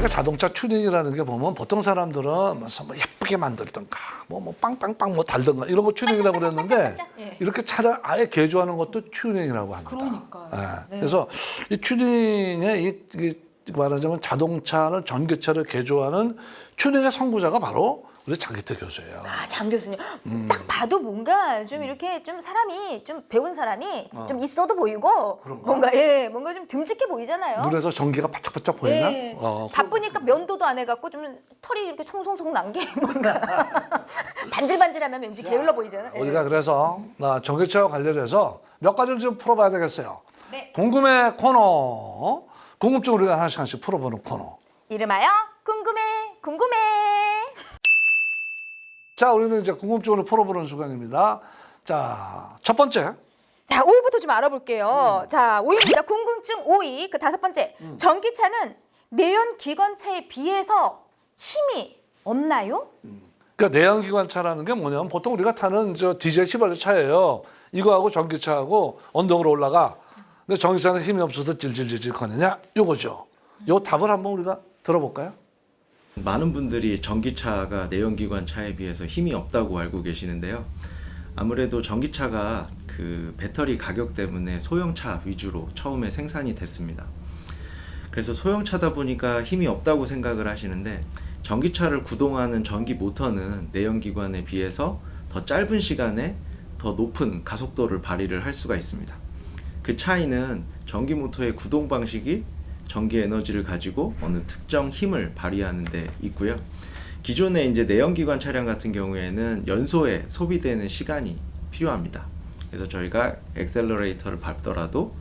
그러니까 자동차 튜닝이라는 게 보면 보통 사람들은 뭐 예쁘게 만들던가 뭐 빵빵빵 뭐 달던가 이런 거 튜닝이라고 그랬는데 예. 이렇게 차를 아예 개조하는 것도 튜닝이라고 합니다. 그러니까요. 예. 네. 그래서 이 튜닝의 이 말하자면 자동차를 전기차를 개조하는 튜닝의 선구자가 바로 우리 장기태 교수예요. 아, 장 교수님. 딱 봐도 뭔가 좀 이렇게 좀 사람이 좀 배운 사람이 좀 있어도 보이고 그런가? 뭔가 예, 뭔가 좀 듬직해 보이잖아요. 눈에서 전기가 바짝바짝 보이나? 예. 어, 바쁘니까 면도도 안 해갖고 좀 털이 이렇게 송송송 난 게 뭔가 반질반질하면 왠지 게을러 보이잖아요. 예. 우리가 그래서 전기차와 관련해서 몇 가지를 좀 풀어봐야 되겠어요. 네. 궁금해 코너. 궁금증 우리가 하나씩 풀어보는 코너. 이름하여 궁금해 궁금해. 자, 우리는 이제 궁금증을 풀어보는 시간입니다. 자, 첫 번째. 자, 5위부터 좀 알아볼게요. 자, 5위입니다. 궁금증 5위. 그 다섯 번째. 전기차는 내연 기관차에 비해서 힘이 없나요? 그러니까 내연기관차라는 게 뭐냐면 보통 우리가 타는 저 디젤 휘발유 차예요. 이거하고 전기차하고 언덕으로 올라가. 근데 전기차는 힘이 없어서 질질질질 거리냐? 요거죠. 요 답을 한번 우리가 들어볼까요? 많은 분들이 전기차가 내연기관 차에 비해서 힘이 없다고 알고 계시는데요. 아무래도 전기차가 그 배터리 가격 때문에 소형차 위주로 처음에 생산이 됐습니다. 그래서 소형차다 보니까 힘이 없다고 생각을 하시는데 전기차를 구동하는 전기 모터는 내연기관에 비해서 더 짧은 시간에 더 높은 가속도를 발휘를 할 수가 있습니다. 그 차이는 전기 모터의 구동 방식이 전기 에너지를 가지고 어느 특정 힘을 발휘하는 데 있고요. 기존의 이제 내연기관 차량 같은 경우에는 연소에 소비되는 시간이 필요합니다. 그래서 저희가 엑셀러레이터를 밟더라도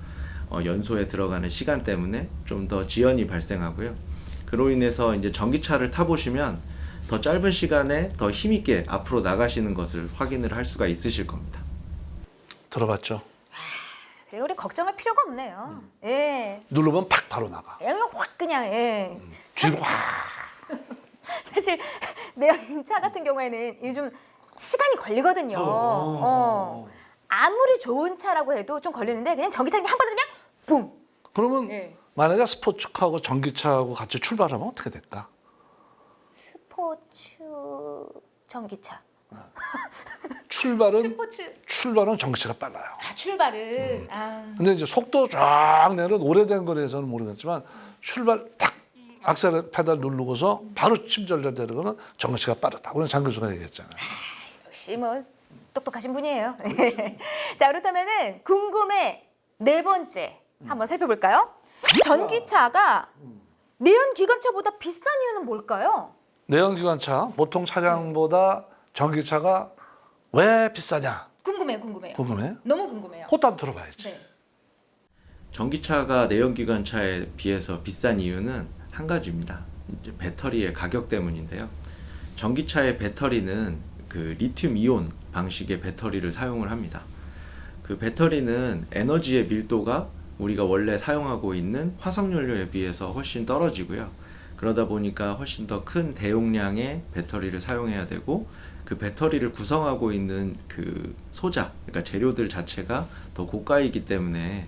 연소에 들어가는 시간 때문에 좀 더 지연이 발생하고요. 그로 인해서 이제 전기차를 타보시면 더 짧은 시간에 더 힘있게 앞으로 나가시는 것을 확인을 할 수가 있으실 겁니다. 들어봤죠? 그리고 우리 걱정할 필요가 없네요. 예. 누르면 팍 바로 나가. 그냥 확 그냥 예. 뒤로 확. 사실 내연차 같은 경우에는 요즘 시간이 걸리거든요. 아무리 좋은 차라고 해도 좀 걸리는데 그냥 전기차는 한 번에 그냥 붐. 그러면 예. 만약에 스포츠카하고 전기차하고 같이 출발하면 어떻게 될까? 스포츠 전기차. 스포츠. 출발은 전기차가 빨라요. 아, 출발은. 아. 근데 이제 속도 쫙 내는 오래된 거리에서는 모르겠지만 출발 딱 악셀 페달 누르고서 바로 침전을 내리고는 전기차가 빠르다. 오늘 장 교수가 얘기했잖아요. 역시 뭐 똑똑하신 분이에요. 자, 그렇다면은 궁금해 네 번째 한번 살펴볼까요? 전기차가 내연 기관차보다 비싼 이유는 뭘까요? 내연기관차 보통 차량보다 전기차가 왜 비싸냐? 궁금해요. 궁금해? 너무 궁금해요. 그것도 한번 들어봐야지. 네. 전기차가 내연기관 차에 비해서 비싼 이유는 한 가지입니다. 이제 배터리의 가격 때문인데요. 전기차의 배터리는 그 리튬 이온 방식의 배터리를 사용을 합니다. 그 배터리는 에너지의 밀도가 우리가 원래 사용하고 있는 화석연료에 비해서 훨씬 떨어지고요. 그러다 보니까 훨씬 더 큰 대용량의 배터리를 사용해야 되고 그 배터리를 구성하고 있는 그 소자, 그러니까 재료들 자체가 더 고가이기 때문에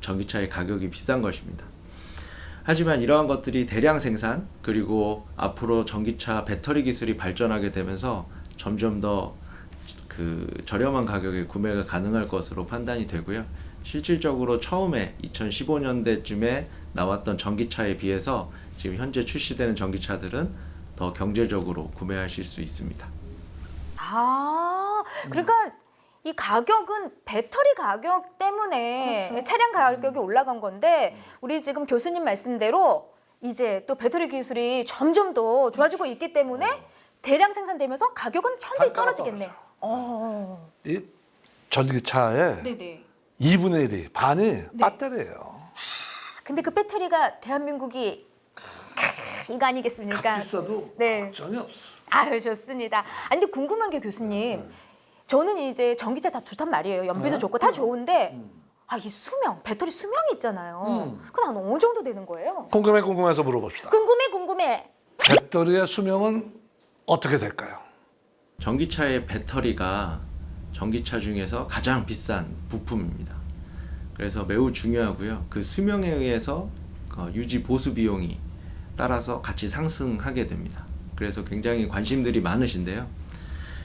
전기차의 가격이 비싼 것입니다. 하지만 이러한 것들이 대량 생산 그리고 앞으로 전기차 배터리 기술이 발전하게 되면서 점점 더 그 저렴한 가격에 구매가 가능할 것으로 판단이 되고요. 실질적으로 처음에 2015년대쯤에 나왔던 전기차에 비해서 지금 현재 출시되는 전기차들은 더 경제적으로 구매하실 수 있습니다. 아, 그러니까 이 가격은 배터리 가격 때문에 그렇죠. 차량 가격이 올라간 건데 우리 지금 교수님 말씀대로 이제 또 배터리 기술이 점점 더 좋아지고 있기 때문에 대량 생산되면서 가격은 현저히 단가가 떨어지겠네요. 이 전기차의 네네. 2분의 1이 반이 배터리예요. 근데 그 배터리가 대한민국이 이거 아니겠습니까? 값 비싸도 네. 걱정이 없어. 아유, 좋습니다. 아니 근데 궁금한 게 교수님, 저는 이제 전기차 다 좋단 말이에요. 연비도 좋고 다 좋은데 아, 이 수명, 배터리 수명이 있잖아요. 그건 한 어느 정도 되는 거예요? 궁금해서 물어봅시다. 궁금해. 배터리의 수명은 어떻게 될까요? 전기차의 배터리가 전기차 중에서 가장 비싼 부품입니다. 그래서 매우 중요하고요. 그 수명에 의해서 유지 보수 비용이 따라서 같이 상승하게 됩니다. 그래서 굉장히 관심들이 많으신데요.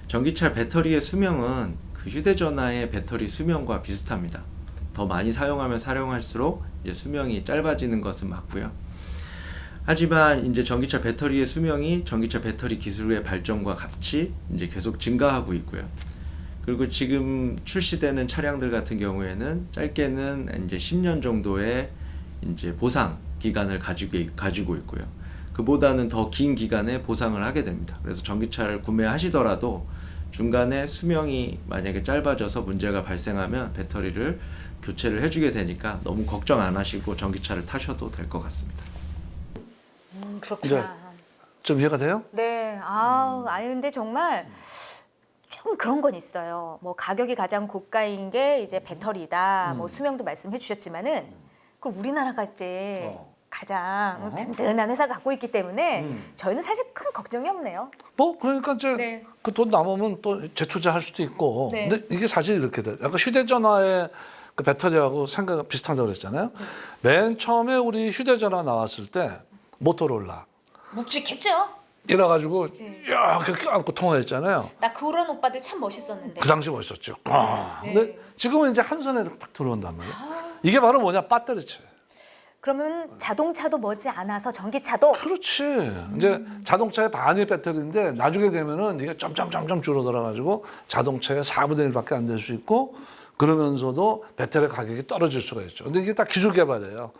전기차 배터리의 수명은 그 휴대전화의 배터리 수명과 비슷합니다. 더 많이 사용하면 사용할수록 이제 수명이 짧아지는 것은 맞고요. 하지만 이제 전기차 배터리의 수명이 전기차 배터리 기술의 발전과 같이 이제 계속 증가하고 있고요. 그리고 지금 출시되는 차량들 같은 경우에는 짧게는 이제 10년 정도의 이제 보상 기간을 가지고 있고요. 그보다는 더 긴 기간에 보상을 하게 됩니다. 그래서 전기차를 구매하시더라도 중간에 수명이 만약에 짧아져서 문제가 발생하면 배터리를 교체를 해주게 되니까 너무 걱정 안 하시고 전기차를 타셔도 될 것 같습니다. 그렇구나. 좀 이해가 돼요? 네. 아니 근데 정말 조금 그런 건 있어요. 뭐 가격이 가장 고가인 게 이제 배터리다. 뭐 수명도 말씀해 주셨지만은 그럼 우리나라가 이제 가장 든든한 회사가 갖고 있기 때문에 저희는 사실 큰 걱정이 없네요. 뭐 그러니까 이제 네. 그 돈 남으면 또 재투자할 수도 있고. 네. 근데 이게 사실 이렇게 돼. 약간 휴대전화의 그 배터리하고 생각 비슷하다고 그랬잖아요. 맨 처음에 우리 휴대전화 나왔을 때 모토로라 묵직했죠? 이래가지고 이렇게 껴안고 통화했잖아요. 나 그런 오빠들 참 멋있었는데. 그 당시 멋있었죠. 네. 근데 지금은 이제 한 손에 이렇게 딱 들어온단 말이에요. 이게 바로 뭐냐? 배터리체. 그러면 자동차도 머지 않아서 전기차도 그렇지. 이제 자동차의 반이 배터리인데 나중에 되면은 이게 점점 줄어들어가지고 자동차의 4분의 1밖에 안 될 수 있고 그러면서도 배터리 가격이 떨어질 수가 있죠. 근데 이게 다 기술 개발이에요.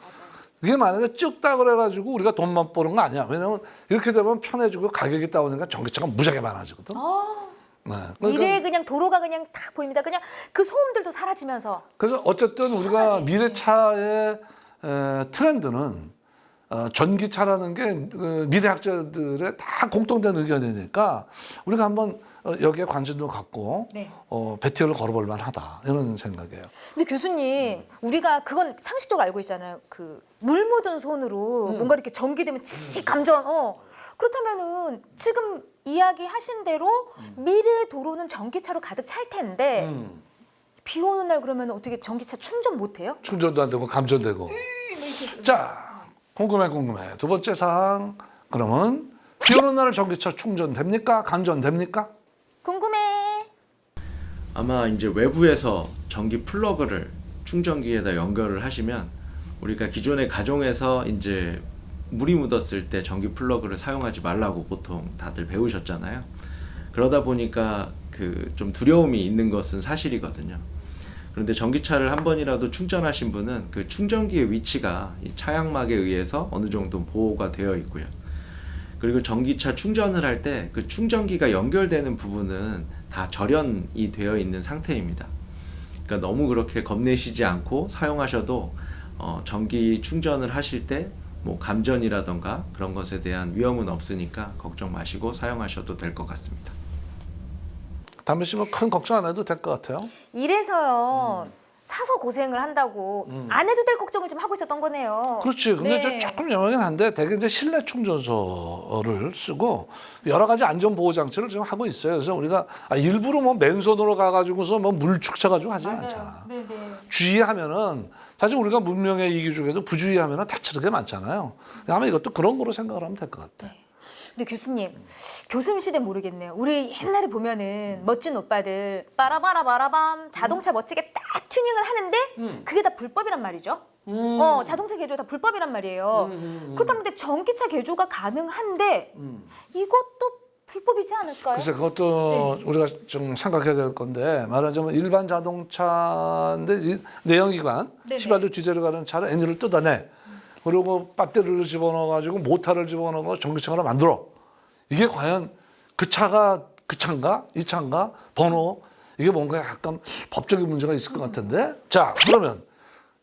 이게 만약에 찍다 그래가지고 우리가 돈만 버는 거 아니야. 왜냐면 이렇게 되면 편해지고 가격이 다우니까 전기차가 무지하게 많아지거든. 네. 미래에 그냥 도로가 그냥 딱 보입니다. 그냥 그 소음들도 사라지면서. 그래서 어쨌든 우리가 미래차의 트렌드는 전기차라는 게 미래학자들의 다 공통된 의견이니까 우리가 한번 여기에 관심도 갖고 네. 배터리를 걸어볼 만하다 이런 생각이에요. 근데 교수님, 우리가 그건 상식적으로 알고 있잖아요. 그 물 묻은 손으로 뭔가 이렇게 전기되면 치 감전. 그렇다면은 지금 이야기하신 대로 미래 도로는 전기차로 가득 찰 텐데 비 오는 날 그러면 어떻게 전기차 충전 못 해요? 충전도 안 되고 감전되고. 자, 궁금해. 두 번째 사항. 그러면 비 오는 날 전기차 충전됩니까? 감전됩니까? 궁금해. 아마 이제 외부에서 전기 플러그를 충전기에다 연결을 하시면 우리가 기존의 가정에서 이제 물이 묻었을 때 전기 플러그를 사용하지 말라고 보통 다들 배우셨잖아요. 그러다 보니까 그 좀 두려움이 있는 것은 사실이거든요. 그런데 전기차를 한 번이라도 충전하신 분은 그 충전기의 위치가 이 차양막에 의해서 어느 정도 보호가 되어 있고요. 그리고 전기차 충전을 할 때 그 충전기가 연결되는 부분은 다 절연이 되어 있는 상태입니다. 그러니까 너무 그렇게 겁내시지 않고 사용하셔도 전기 충전을 하실 때 뭐 감전이라던가 그런 것에 대한 위험은 없으니까 걱정 마시고 사용하셔도 될 것 같습니다. 담배 씨 뭐 큰 걱정 안 해도 될 것 같아요. 이래서요. 사서 고생을 한다고 안 해도 될 걱정을 좀 하고 있었던 거네요. 그렇지. 근데 네. 저 조금 영향이 한데 대개 이제 실내 충전소를 쓰고 여러 가지 안전 보호 장치를 지금 하고 있어요. 그래서 우리가 일부러 뭐 맨손으로 가가지고서 뭐 물 축쳐가지고 하지 않잖아. 네네. 주의하면은 사실 우리가 문명의 이기 중에도 부주의하면은 다치는 게 많잖아요. 아마 이것도 그런 거로 생각을 하면 될 것 같아. 근데 교수님, 교수님 시대 모르겠네요. 우리 옛날에 보면은 멋진 오빠들 빠라바라바라밤 자동차 멋지게 딱 튜닝을 하는데 그게 다 불법이란 말이죠. 자동차 개조 다 불법이란 말이에요. 그렇다면 근데 전기차 개조가 가능한데 이것도 불법이지 않을까요? 글쎄 그것도 우리가 좀 생각해야 될 건데 말하자면 일반 자동차인데 내연기관 네네. 휘발유 디젤을 가는 차를 엔진을 뜯어내 그리고 배터리를 집어넣어가지고 모터를 집어넣어 전기차로 만들어. 이게 과연 그 차가 그 차인가 이 차인가 번호 이게 뭔가 약간 법적인 문제가 있을 것 같은데. 자 그러면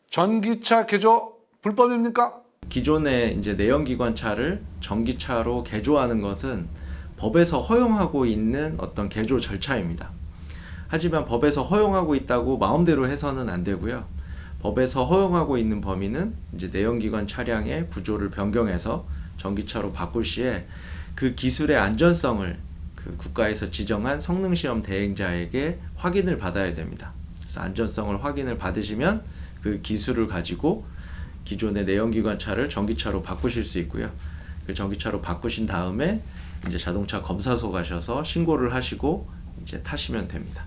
전기차 개조 불법입니까? 기존의 이제 내연기관차를 전기차로 개조하는 것은 법에서 허용하고 있는 어떤 개조 절차입니다. 하지만 법에서 허용하고 있다고 마음대로 해서는 안 되고요. 법에서 허용하고 있는 범위는 이제 내연기관 차량의 구조를 변경해서 전기차로 바꿀 시에 그 기술의 안전성을 그 국가에서 지정한 성능시험 대행자에게 확인을 받아야 됩니다. 그래서 안전성을 확인을 받으시면 그 기술을 가지고 기존의 내연기관 차를 전기차로 바꾸실 수 있고요. 그 전기차로 바꾸신 다음에 이제 자동차 검사소 가셔서 신고를 하시고 이제 타시면 됩니다.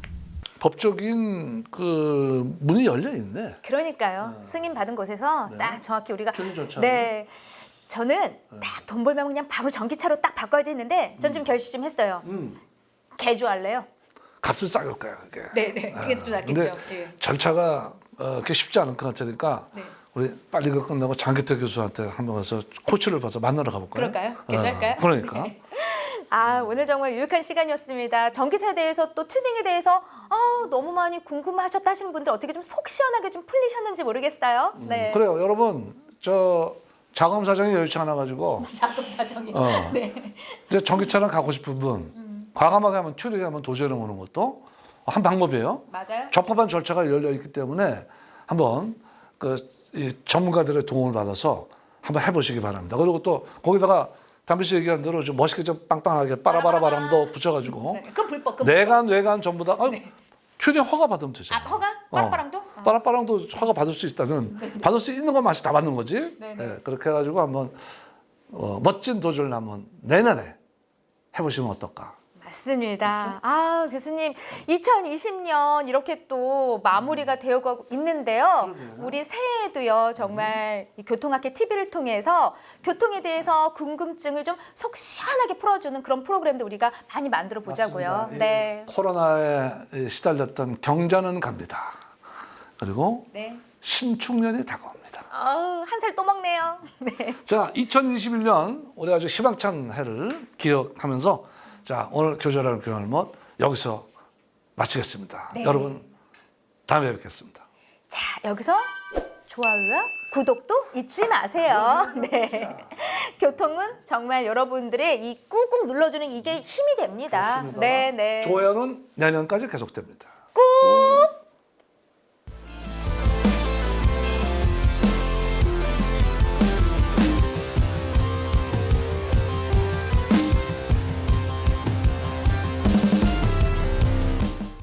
법적인 그 문이 열려 있네. 그러니까요. 승인 받은 곳에서 딱 정확히 우리가 추진 절차. 네. 저는 딱 돈 벌면 그냥 바로 전기차로 딱 바꿔야지 했는데 전 지금 결심 좀 했어요. 개주할래요. 값은 싸울 거야 그게. 네네. 그게 좀 낫겠죠. 근데 예. 절차가 그렇게 쉽지 않을 것 같으니까 네. 우리 빨리 이거 끝나고 장기태 교수한테 한번 가서 코치를 봐서 만나러 가볼까요? 그럴까요? 괜찮을까요? 그러니까. 네. 아, 오늘 정말 유익한 시간이었습니다. 전기차에 대해서 또 튜닝에 대해서 너무 많이 궁금하셨다 하시는 분들 어떻게 좀 속 시원하게 좀 풀리셨는지 모르겠어요. 네. 그래요, 여러분. 저 자금 사정이 여유치 않아 가지고 자금 사정이. 네. 이제 전기차를 갖고 싶은 분 과감하게 한번 튜닝 한번 도전해 보는 것도 한 방법이에요. 맞아요. 적합한 절차가 열려 있기 때문에 한번 이 전문가들의 도움을 받아서 한번 해보시기 바랍니다. 그리고 또 거기다가 담비 씨 얘기한 대로 좀 멋있게 좀 빵빵하게 빠라바라 바람도 붙여가지고 네. 그건 불법. 그건 내관 외관 전부 다 튜닝 허가 받으면 아, 되잖아요. 허가? 빠랑빠랑도? 빠랑빠랑도 허가 받을 수 있다면 받을 수 있는 것만 다 받는 거지. 네, 예, 그렇게 해가지고 한번 멋진 도전을 한번 내년에 해보시면 어떨까. 맞습니다. 아, 교수님, 2020년 이렇게 또 마무리가 되어가고 있는데요. 우리 새해에도요, 정말 이 교통학회 TV를 통해서 교통에 대해서 궁금증을 좀 속 시원하게 풀어주는 그런 프로그램도 우리가 많이 만들어 보자고요. 맞습니다. 네. 이 코로나에 시달렸던 경자는 갑니다. 그리고 네. 신축년이 다가옵니다. 한 살 또 먹네요. 네. 자, 2021년 올해 아주 희망찬 해를 기억하면서 자, 오늘 교조라는 교환못 여기서 마치겠습니다. 네. 여러분 다음에 뵙겠습니다. 자, 여기서 좋아요와 구독도 잊지 마세요. 네. 교통은 정말 여러분들의 이 꾹꾹 눌러주는 이게 힘이 됩니다. 좋습니다. 네, 네. 좋아요는 내년까지 계속됩니다.